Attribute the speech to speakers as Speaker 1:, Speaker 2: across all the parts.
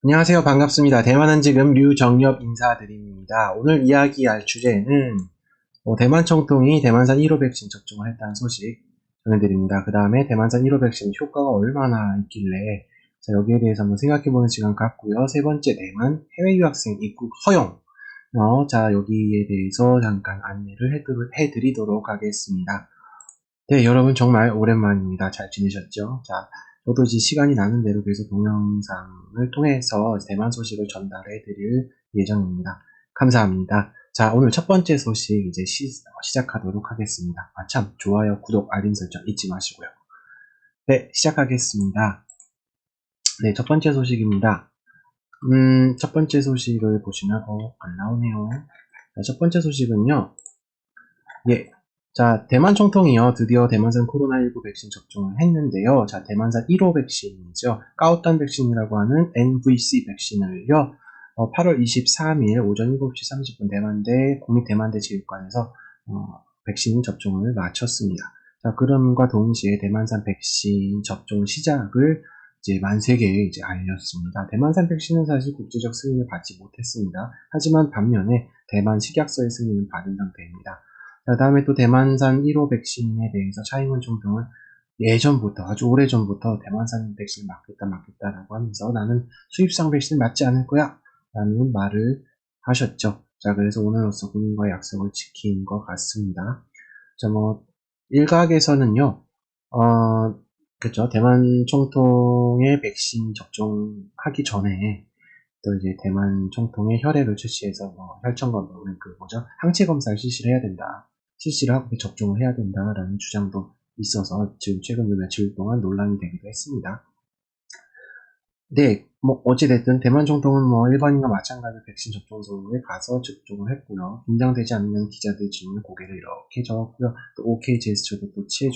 Speaker 1: 안녕하세요. 반갑습니다. 대만은 지금 류정엽 인사드립니다. 오늘 이야기할 주제는 대만 청통이 대만산 1호 백신 접종을 했다는 소식 전해드립니다. 그 다음에 대만산 1호 백신 효과가 얼마나 있길래 여기에 대해서 한번 생각해보는 시간 갖고요. 세 번째, 대만 해외 유학생 입국 허용. 여기에 대해서 잠깐 안내를 해드리도록 하겠습니다. 네, 여러분 정말 오랜만입니다. 잘 지내셨죠? 저도 이제 시간이 나는 대로 계속 동영상을 통해서 대만 소식을 전달해 드릴 예정입니다. 감사합니다. 오늘 첫 번째 소식 이제 시작하도록 하겠습니다. 참, 좋아요, 구독, 알림 설정 잊지 마시고요. 네, 시작하겠습니다. 네, 첫 번째 소식입니다. 첫 번째 소식을 보시면, 안 나오네요. 첫 번째 소식은요, 예, 대만 총통이요, 드디어 대만산 코로나19 백신 접종을 했는데요. 대만산 1호 백신이죠. 까오딴 백신이라고 하는 NVC 백신을요, 8월 23일 오전 7시 30분 국립대만대 체육관에서, 백신 접종을 마쳤습니다. 그럼과 동시에 대만산 백신 접종 시작을 이제 만세계에 이제 알렸습니다. 대만산 백신은 사실 국제적 승인을 받지 못했습니다. 하지만 반면에 대만 식약처의 승인을 받은 상태입니다. 다음에 또 대만산 1호 백신에 대해서 차이문 총통은 예전부터, 아주 오래전부터 대만산 백신을 맞겠다라고 하면서 나는 수입상 백신을 맞지 않을 거야! 라는 말을 하셨죠. 그래서 오늘로써 국민과의 약속을 지킨 것 같습니다. 일각에서는요, 그죠. 대만 총통의 백신 접종하기 전에 또 이제 대만 총통의 혈액을 채취해서 혈청 검사는 항체 검사를 실시를 하고 접종을 해야 된다라는 주장도 있어서 지금 최근 며칠 동안 논란이 되기도 했습니다. 네, 어찌됐든 대만 총통은 일반인과 마찬가지로 백신 접종소에 가서 접종을 했고요. 긴장되지 않으면 기자들 질문에 고개를 이렇게 저었고요. 또 오케이 제스처도 또 취해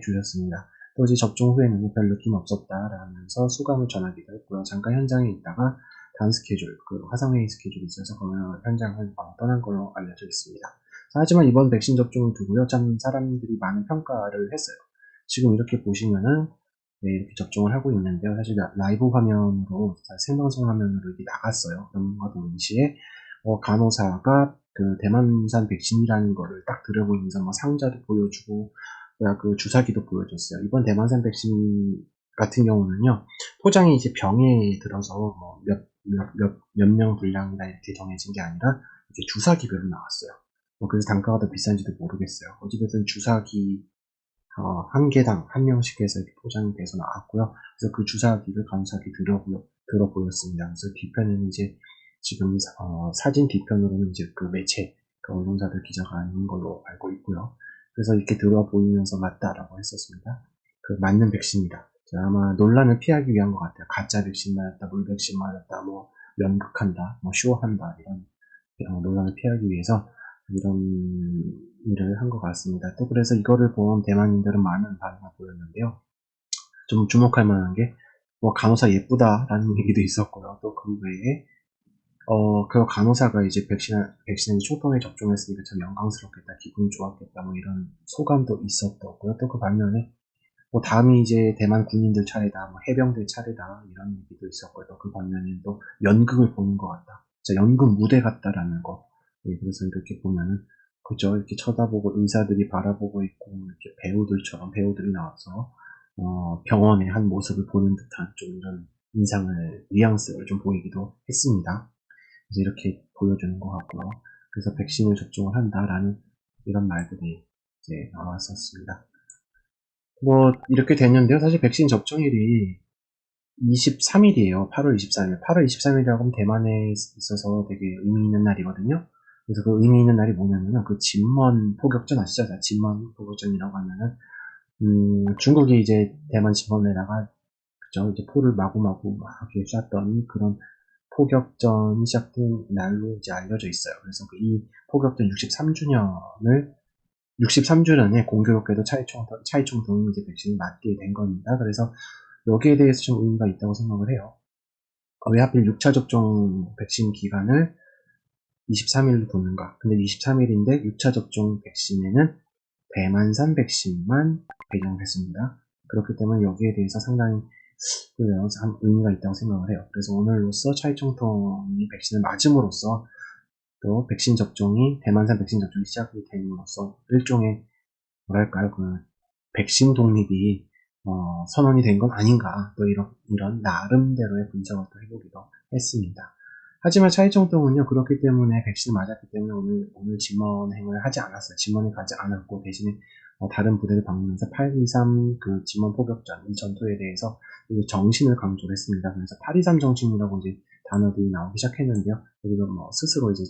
Speaker 1: 주셨습니다. 또 이제 접종 후에는 별 느낌 없었다라면서 수감을 전하기도 했고요. 잠깐 현장에 있다가 다음 스케줄, 화상회의 스케줄이 있어서 현장을 떠난 걸로 알려져 있습니다. 하지만 이번 백신 접종을 두고요, 참 사람들이 많은 평가를 했어요. 지금 이렇게 보시면은 네, 이렇게 접종을 하고 있는데요. 사실 라이브 화면으로, 생방송 화면으로 이게 나갔어요. 그런과 동시에, 간호사가 그 대만산 백신이라는 거를 딱 들어보면서 상자도 보여주고, 그 주사기도 보여줬어요. 이번 대만산 백신 같은 경우는요, 포장이 이제 병에 들어서 몇 명 분량이다 이렇게 정해진 게 아니라, 이렇게 주사기별로 나왔어요. 그래서 단가가 더 비싼지도 모르겠어요. 어찌됐든 주사기 한 개당 한 명씩 해서 이렇게 포장이 돼서 나왔고요. 그래서 그 주사기를 간호사께 들어 보였습니다. 그래서 뒤편에는 이제 지금 사진 뒤편으로는 이제 그 매체, 그 언론사들 기자가 있는 걸로 알고 있고요. 그래서 이렇게 들어 보이면서 맞다라고 했었습니다. 그 맞는 백신이다. 아마 논란을 피하기 위한 것 같아요. 가짜 백신 맞았다, 물 백신 맞았다, 연극한다, 쇼한다 이런 논란을 피하기 위해서 이런 일을 한 것 같습니다. 또 그래서 이거를 본 대만인들은 많은 반응을 보였는데요. 좀 주목할 만한 게, 간호사 예쁘다라는 얘기도 있었고요. 또 그 외에, 그 간호사가 이제 백신을 초통에 접종했으니까 참 영광스럽겠다, 기분이 좋았겠다, 이런 소감도 있었고요. 또 그 반면에, 다음이 이제 대만 군인들 차례다, 해병대 차례다, 이런 얘기도 있었고요. 또 그 반면에 또 연극을 보는 것 같다. 연극 무대 같다라는 거. 예, 그래서 이렇게 보면은, 그죠. 이렇게 쳐다보고 의사들이 바라보고 있고, 이렇게 배우들이 나와서, 병원의 한 모습을 보는 듯한 좀 이런 뉘앙스를 좀 보이기도 했습니다. 그래서 이렇게 보여주는 것 같고요. 그래서 백신을 접종을 한다라는 이런 말들이 이제 나왔었습니다. 이렇게 됐는데요. 사실 백신 접종일이 23일이에요. 8월 23일. 8월 23일이라고 하면 대만에 있어서 되게 의미 있는 날이거든요. 그래서 그 의미 있는 날이 뭐냐면은 그 진먼 포격전 아시죠? 진먼 포격전이라고 하면은, 중국이 이제 대만 진먼에다가, 그죠? 이제 포를 마구마구 막 이렇게 쐈던 그런 포격전이 시작된 날로 이제 알려져 있어요. 그래서 이 포격전 63주년에 공교롭게도 차이총통이 이제 백신을 맞게 된 겁니다. 그래서 여기에 대해서 좀 의미가 있다고 생각을 해요. 왜 하필 6차 접종 백신 기간을 23일로 뒀는가? 근데 23일인데 6차 접종 백신에는 대만산 백신만 배정됐습니다. 그렇기 때문에 여기에 대해서 상당히 그래요. 참 의미가 있다고 생각을 해요. 그래서 오늘로써 차이총통이 백신을 맞음으로써 또 백신 접종이 대만산 백신 접종이 시작이 됨으로써 일종의 뭐랄까요 그 백신 독립이 선언이 된 건 아닌가 또 이런 나름대로의 분석을 또 해보기도 했습니다. 하지만 차이총통은요 그렇기 때문에 백신을 맞았기 때문에 오늘 진먼행을 하지 않았어요. 진먼에 가지 않았고 대신에 다른 부대를 방문해서 8.23 그 진먼 포격전 이 전투에 대해서 정신을 강조를 했습니다. 그래서 8.23 정신이라고 이제 단어들이 나오기 시작했는데요. 여기서 스스로 이제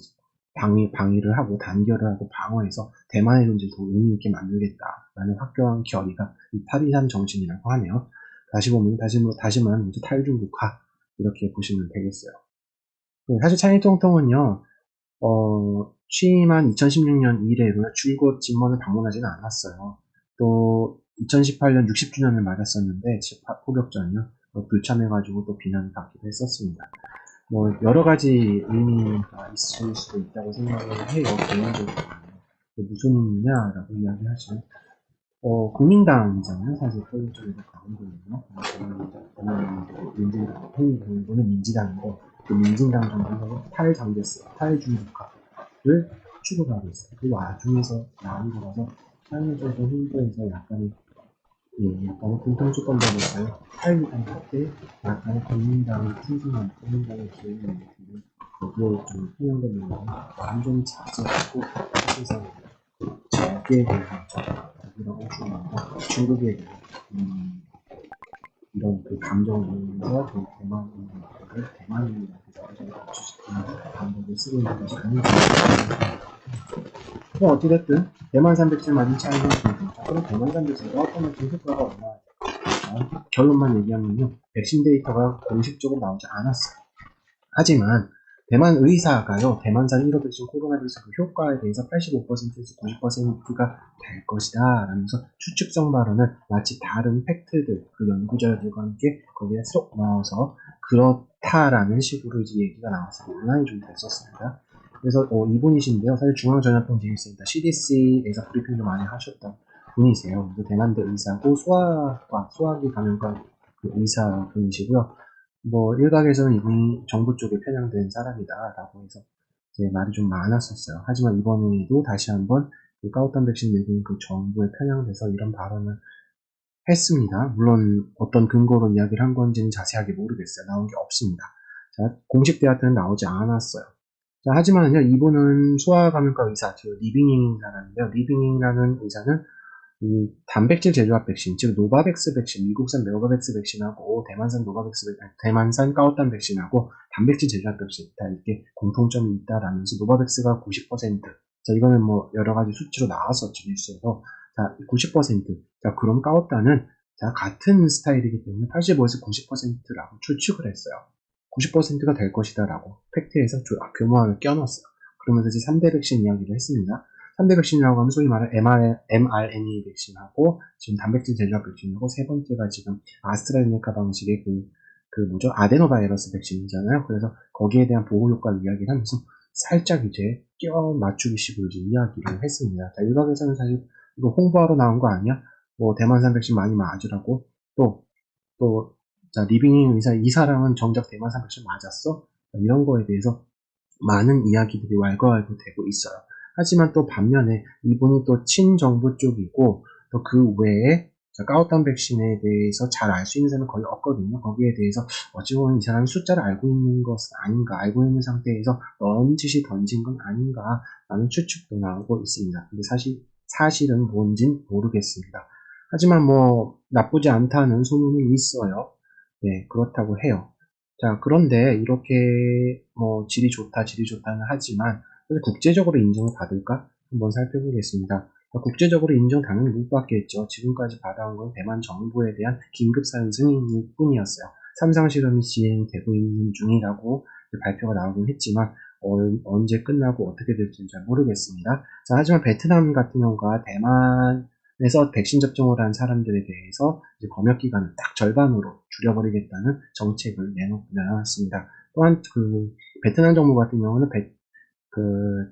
Speaker 1: 방위를 하고 단결을 하고 방어해서 대만의 존재를 더 의미 있게 만들겠다라는 확고한 결의가 이 8.23 정신이라고 하네요. 다시 말하면 탈중국화 이렇게 보시면 되겠어요. 사실 차이통통은요 취임한 2016년 이래로 줄곧 진먼을 방문하지는 않았어요. 또 2018년 60주년을 맞았었는데 포격전이요 불참해가지고 또 비난을 받기도 했었습니다. 여러 가지 의미가 있을 수도 있다고 생각을 해요. 개인적으로. 무슨 의미냐라고 이야기하시면, 국민당이잖아요. 사실 포격 쪽에서 강원도는요. 민진당, 행위는 민지당인데, 그 민진당 정부에서 탈중국화를 추구하고 있어요. 그 와중에서 나온 거라서 사회적으로 홍보에서 약간의 공통주권자로서의 탈위당 때 약간의 국민당의 충성한 국민당의 기회를 내는 거기에 좀 편향된 내용을 완전히 자제하고 사실상 적에 대한 적이라고 주장하고 중국에 대한 이런 그 감정에서 그 대만인이라고 주식하는 방법을 쓰고 있는 것이 아닌지 어찌됐든 대만산 백신 맞은 차이는 그럼 대만산 백신과 어떤 효과가 얼마나 결론만 얘기하면요 백신 데이터가 공식적으로 나오지 않았어요. 하지만 대만 의사가요 대만산 1호 백신 코로나19 그 효과에 대해서 85%에서 90%가 될 것이다 라면서 추측성 발언을 마치 다른 팩트들 그 연구자들과 함께 거기에 쏙 넣어서 그렇다라는 식으로 이제 얘기가 나와서 논란이 좀 됐었습니다. 그래서 이분이신데요 사실 중앙전염병진흥센터 CDC에서 브리핑도 많이 하셨던 분이세요. 대만대 의사고 소화기 감염과 그 의사분이시고요. 일각에서는 이분이 정부 쪽에 편향된 사람이다라고 해서 이제 말이 좀 많았었어요. 하지만 이번에도 다시 한번 그 까우탄 백신 내국인 그 정부에 편향돼서 이런 발언을 했습니다. 물론 어떤 근거로 이야기를 한 건지는 자세하게 모르겠어요. 나온 게 없습니다. 자, 공식 대학들은 나오지 않았어요. 자, 하지만요, 이분은 소아감염과 의사, 즉 리빙잉 사람인데요. 리빙잉이라는 의사는 단백질 제조합 백신, 즉 노바백스 백신, 미국산 노바백스 백신하고 대만산 까오탄 백신하고 단백질 제조합 백신 다 이렇게 공통점이 있다라면서 노바백스가 90%, 자 이거는 여러 가지 수치로 나왔었죠 뉴스에서. 자 90%, 자 그럼 까오탄은 자 같은 스타일이기 때문에 85에서 90%라고 추측을 했어요. 90%가 될 것이다라고 팩트에서 교묘하게 껴넣었어요. 그러면서 이제 3대 백신 이야기를 했습니다. 3대 백신이라고 하면 소위 말하는 mRNA 백신하고 지금 단백질 제조합 백신하고 세 번째가 지금 아스트라제네카 방식의 아데노바이러스 백신이잖아요. 그래서 거기에 대한 보호 효과를 이야기를 하면서 살짝 이제 껴 맞추기식으로 이제 이야기를 했습니다. 자, 일각에서는 사실 이거 홍보하러 나온 거 아니야? 대만산 백신 많이 맞으라고 자, 리빙잉 의사 이 사람은 정작 대만산 백신 맞았어? 이런 거에 대해서 많은 이야기들이 왈가왈부 되고 있어요. 하지만 또 반면에 이분이 또 친정부 쪽이고 또 그 외에 까오탄 백신에 대해서 잘 알 수 있는 사람은 거의 없거든요. 거기에 대해서 어찌 보면 이 사람이 숫자를 알고 있는 것은 아닌가, 알고 있는 상태에서 넌지시 던진 건 아닌가 라는 추측도 나오고 있습니다. 근데 사실은 뭔진 모르겠습니다. 하지만 나쁘지 않다는 소문은 있어요. 네, 그렇다고 해요. 자, 그런데 이렇게 질이 좋다는 하지만 국제적으로 인정을 받을까? 한번 살펴보겠습니다. 국제적으로 인정 당연히 못 받겠죠. 지금까지 받아온 건 대만 정부에 대한 긴급 사용 승인일 뿐이었어요. 3상 실험이 진행되고 있는 중이라고 발표가 나오긴 했지만 언제 끝나고 어떻게 될지는 잘 모르겠습니다. 자, 하지만 베트남 같은 경우가 대만에서 백신 접종을 한 사람들에 대해서 이제 검역 기간을 딱 절반으로 줄여버리겠다는 정책을 내놨습니다. 또한 베트남 정부 같은 경우는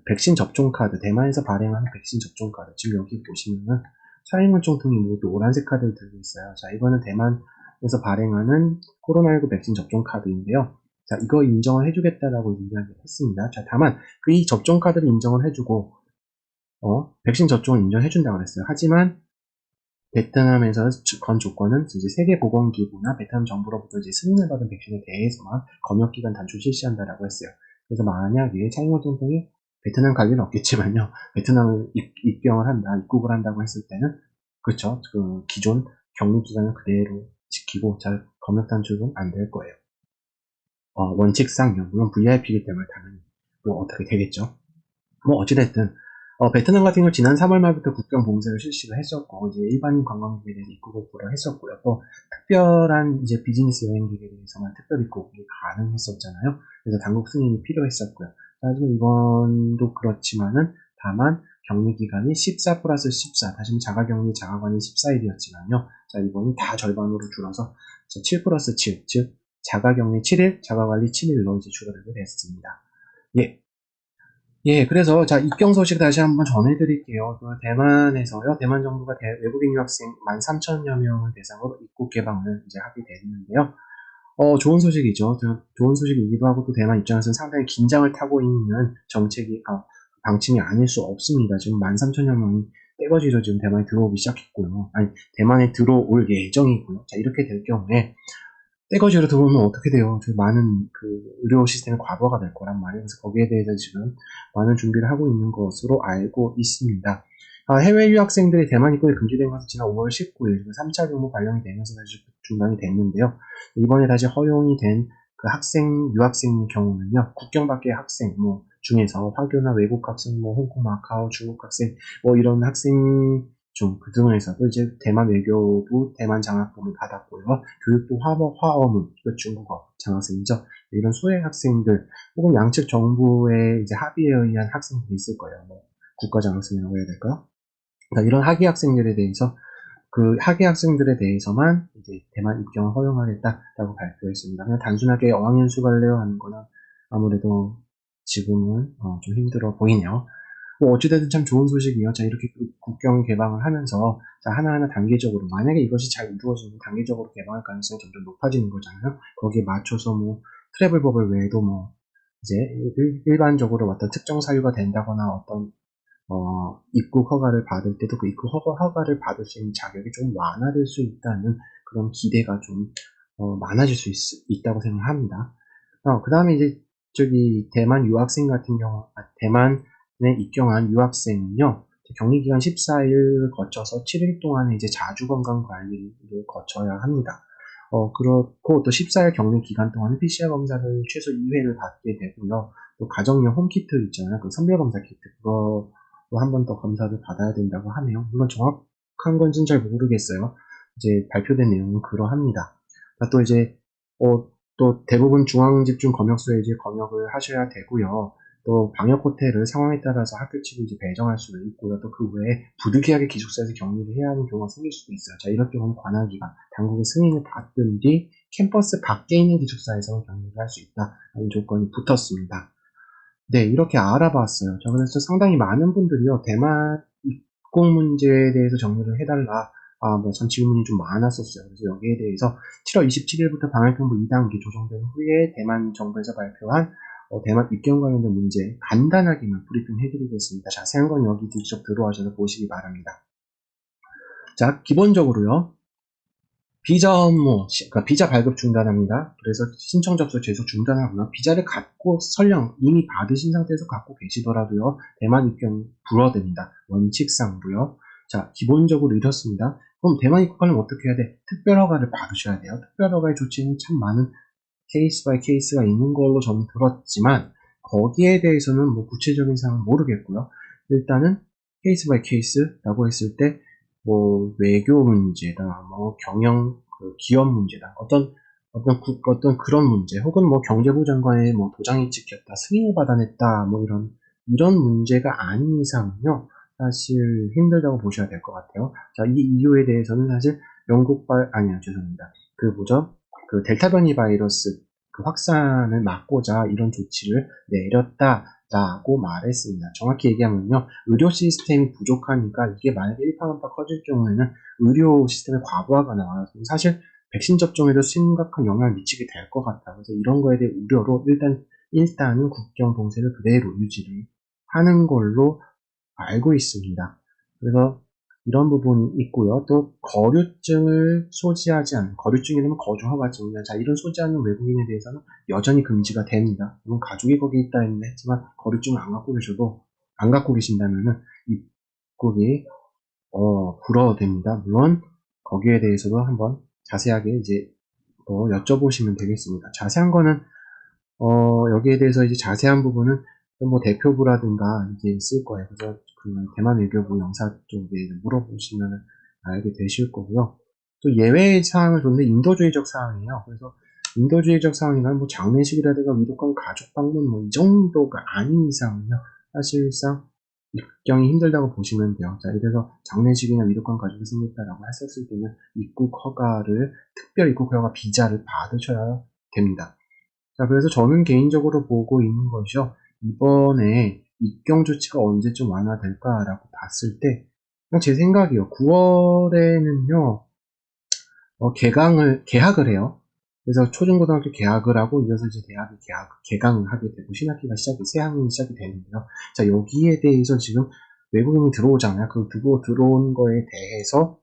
Speaker 1: 백신 접종 카드, 대만에서 발행하는 백신 접종 카드, 지금 여기 보시면은 차이문 총통이 모두 노란색 카드를 들고 있어요. 자, 이거는 대만 에서 발행하는 코로나19 백신 접종 카드인데요. 자, 이거 인정을 해주겠다라고 이야기를 했습니다. 자, 다만 이 접종 카드를 인정을 해주고 백신 접종을 인정해준다고 그랬어요. 하지만 베트남에서 건 조건은 이제 세계보건기구나 베트남 정부로부터 이제 승인을 받은 백신에 대해서만 검역기간 단축 실시한다라고 했어요. 그래서 만약에 차이나 정통이 베트남 갈 일은 없겠지만요. 베트남을 입경을 한다, 입국을 한다고 했을 때는 그렇죠. 그 기존 격리 기간을 그대로 지키고 잘 검역 단축은 안 될 거예요. 원칙상요. 물론 VIP이기 때문에 당연히 뭐 어떻게 되겠죠. 뭐 어찌됐든 베트남 같은 경우 지난 3월 말부터 국경 봉쇄를 실시를 했었고 이제 일반인 관광객에 대해서 입국을 불허했었고요. 또 특별한 이제 비즈니스 여행객에 대해서만 특별 입국이 가능했었잖아요. 그래서 당국 승인이 필요했었고요. 하지만 이번도 그렇지만은 다만 격리 기간이 14 플러스 14, 다시 자가격리 자가관리 14일이었지만요. 자, 이번이 다 절반으로 줄어서 7 플러스 7, 즉 자가격리 7일, 자가관리 7일로 이제 줄어들게 됐습니다. 예. 예, 그래서 자 입경 소식 다시 한번 전해드릴게요. 그 대만에서요, 대만 정부가 외국인 유학생 13,000여 명을 대상으로 입국 개방을 이제 하게 됐는데요. 좋은 소식이죠. 좋은 소식이기도 하고 또 대만 입장에서는 상당히 긴장을 타고 있는 정책이 방침이 아닐 수 없습니다. 지금 13,000여 명이 떼거지로 지금 대만에 들어오기 시작했고요. 아니 대만에 들어올 예정이고요. 자 이렇게 될 경우에 떼거지로 들어오면 어떻게 돼요? 많은 그 의료 시스템이 과부하가 될 거란 말이에요. 그래서 거기에 대해서 지금 많은 준비를 하고 있는 것으로 알고 있습니다. 해외 유학생들이 대만 입국이 금지된 것은 지난 5월 19일 3차 경보 발령이 되면서 다시 중단이 됐는데요. 이번에 다시 허용이 된 그 유학생의 경우는요, 국경 밖의 학생, 중에서 화교나 외국 학생, 홍콩, 마카오, 중국 학생, 이런 학생 그 등에서도 이제 대만 외교부 대만 장학금을 받았고요. 교육부 화어문, 중국어 장학생이죠. 이런 수혜 학생들 혹은 양측 정부의 이제 합의에 의한 학생들이 있을 거예요. 국가 장학생이라고 해야 될까요? 그러니까 이런 학위 학생들에 대해서 그 학위 학생들에 대해서만 이제 대만 입경을 허용하겠다라고 발표했습니다. 그냥 단순하게 어학연수 갈래요 하는 거는 아무래도 지금은 좀 힘들어 보이네요. 어찌됐든 참 좋은 소식이에요. 자, 이렇게 국경 개방을 하면서, 자, 하나하나 단계적으로, 만약에 이것이 잘 이루어지면 단계적으로 개방할 가능성이 점점 높아지는 거잖아요. 거기에 맞춰서 트래블 버블 외에도 이제 일반적으로 어떤 특정 사유가 된다거나 어떤, 입국 허가를 받을 때도 그 입국 허가를 받을 수 있는 자격이 좀 완화될 수 있다는 그런 기대가 좀, 많아질 수 있다고 생각합니다. 그 다음에 이제, 대만 유학생 같은 경우, 대만에 입경한 유학생은요, 격리기간 14일 거쳐서 7일 동안의 이제 자주건강 관리를 거쳐야 합니다. 그렇고 또 14일 격리 기간 동안은 PCR 검사를 최소 2회를 받게 되고요. 또 가정용 홈키트 있잖아요. 그 선별검사 키트. 그거 한 번 더 검사를 받아야 된다고 하네요. 물론 정확한 건지는 잘 모르겠어요. 이제 발표된 내용은 그러합니다. 또 이제, 또 대부분 중앙집중 검역소에 이제 검역을 하셔야 되고요. 또 방역 호텔을 상황에 따라서 학교 측이 이제 배정할 수도 있고요. 또 그 외에 부득이하게 기숙사에서 격리를 해야 하는 경우가 생길 수도 있어요. 자, 이럴 경우는 관할기관, 당국의 승인을 받은 뒤 캠퍼스 밖에 있는 기숙사에서 격리를 할 수 있다라는 조건이 붙었습니다. 네, 이렇게 알아봤어요. 자, 그래서 상당히 많은 분들이요, 대만 입국 문제에 대해서 정리를 해달라. 참 질문이 좀 많았었어요. 그래서 여기에 대해서 7월 27일부터 방역정부 2단계 조정된 후에 대만 정부에서 발표한 대만 입경 관련된 문제 간단하게만 브리핑 해드리겠습니다. 자세한 건 여기 직접 들어와셔서 보시기 바랍니다. 자, 기본적으로요. 비자 업무, 그러니까 비자 발급 중단합니다. 그래서 신청 접수 제소 중단하고요. 비자를 갖고 설령 이미 받으신 상태에서 갖고 계시더라도요. 대만 입경 불허됩니다. 원칙상으로요. 자, 기본적으로 이렇습니다. 그럼 대만 입국하려면 어떻게 해야 돼? 특별허가를 받으셔야 돼요. 특별허가의 조치는 참 많은 케이스 바이 케이스가 있는 걸로 저는 들었지만 거기에 대해서는 구체적인 사항은 모르겠고요. 일단은 케이스 바이 케이스라고 했을 때 외교 문제다, 경영, 기업 문제다, 어떤 그런 문제, 혹은 경제부 장관의 도장이 찍혔다, 승인을 받아냈다, 이런 문제가 아닌 이상은요, 사실 힘들다고 보셔야 될 것 같아요. 자, 이 이유에 대해서는 사실 죄송합니다. 그 델타 변이 바이러스 그 확산을 막고자 이런 조치를 내렸다라고 말했습니다. 정확히 얘기하면요, 의료 시스템이 부족하니까 이게 만약에 일파만파 커질 경우에는 의료 시스템의 과부하가 나와요. 사실 백신 접종에도 심각한 영향을 미치게 될 것 같아요. 그래서 이런 거에 대해 우려로 일단은 국경 봉쇄를 그대로 유지를 하는 걸로 알고 있습니다. 그래서 이런 부분이 있고요. 또 거류증을 소지하지 않는, 거류증이라면 거주 허가증이나 자 이런 소지하는 외국인에 대해서는 여전히 금지가 됩니다. 물론 가족이 거기 있다 했지만 거류증을 안 갖고 계신다면은 입국이 불어됩니다. 물론 거기에 대해서도 한번 자세하게 이제 여쭤보시면 되겠습니다. 자세한 거는 여기에 대해서 이제 자세한 부분은 뭐 대표부라든가 이제 있을 거예요. 그래서 그 대만 외교부 영사 쪽에 물어보시면 알게 되실 거고요. 또 예외 사항을 줬는데 인도주의적 사항이에요. 그래서 인도주의적 사항이나 뭐 장례식이라든가 위독한 가족 방문 뭐 이 정도가 아닌 이상은요. 사실상 입경이 힘들다고 보시면 돼요. 자, 이래서 장례식이나 위독한 가족이 생겼다라고 했었을 때는 특별 입국 허가 비자를 받으셔야 됩니다. 자, 그래서 저는 개인적으로 보고 있는 것이요. 이번에 입경 조치가 언제쯤 완화될까라고 봤을 때, 그냥 제 생각이요. 9월에는요, 개학을 해요. 그래서 초중고등학교 개학을 하고, 이어서 이제 대학을 개강을 하게 되고, 새학년이 시작이 되는데요. 자, 여기에 대해서 지금 외국인이 들어오잖아요. 그 들어온 거에 대해서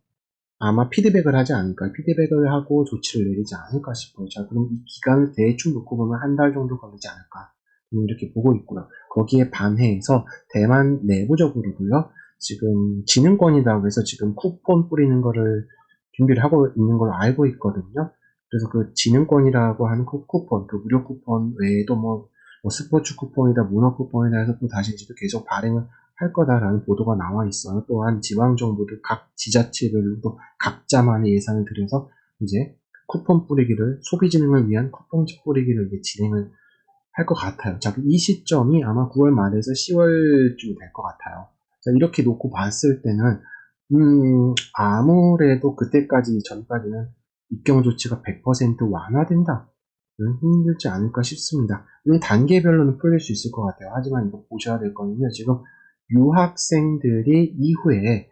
Speaker 1: 아마 피드백을 하지 않을까, 피드백을 하고 조치를 내리지 않을까 싶어요. 자, 그럼 이 기간을 대충 놓고 보면 한 달 정도 걸리지 않을까, 이렇게 보고 있고요. 거기에 반해서 대만 내부적으로도요, 지금 지능권이라고 해서 지금 쿠폰 뿌리는 거를 준비를 하고 있는 걸로 알고 있거든요. 그래서 그 지능권이라고 하는 쿠폰, 그 무료 쿠폰 외에도 뭐 스포츠 쿠폰이다, 문화 쿠폰이다 해서 또 다시 이제 계속 발행을 할 거다라는 보도가 나와 있어요. 또한 지방정부들 각 지자체별로도 각자만의 예산을 들여서 이제 쿠폰 뿌리기를, 소비진흥을 위한 쿠폰 뿌리기를 이제 진행을 할 것 같아요. 자, 이 시점이 아마 9월 말에서 10월쯤 될 것 같아요. 자, 이렇게 놓고 봤을 때는, 아무래도 전까지는 입경 조치가 100% 완화된다. 힘들지 않을까 싶습니다. 단계별로는 풀릴 수 있을 것 같아요. 하지만 이거 보셔야 될 거는요. 지금 유학생들이 이후에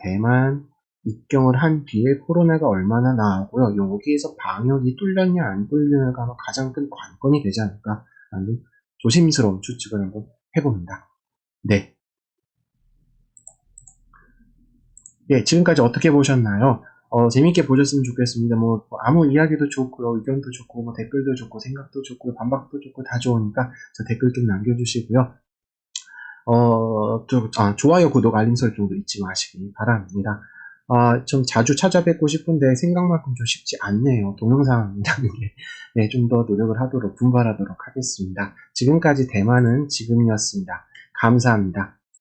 Speaker 1: 대만 입경을 한 뒤에 코로나가 얼마나 나았고요. 여기에서 방역이 뚫렸냐 안 뚫렸냐가 아마 가장 큰 관건이 되지 않을까 라는 조심스러운 추측을 한번 해봅니다. 네. 네, 지금까지 어떻게 보셨나요? 재밌게 보셨으면 좋겠습니다. 뭐 아무 이야기도 좋고요, 의견도 좋고, 뭐 댓글도 좋고, 생각도 좋고, 반박도 좋고 다 좋으니까 댓글 좀 남겨주시고요. 좋아요, 구독, 알림 설정도 잊지 마시기 바랍니다. 좀 자주 찾아뵙고 싶은데 생각만큼 좀 쉽지 않네요. 동영상이라는 게. 네, 좀 더 분발하도록 하겠습니다. 지금까지 대만은 지금이었습니다. 감사합니다.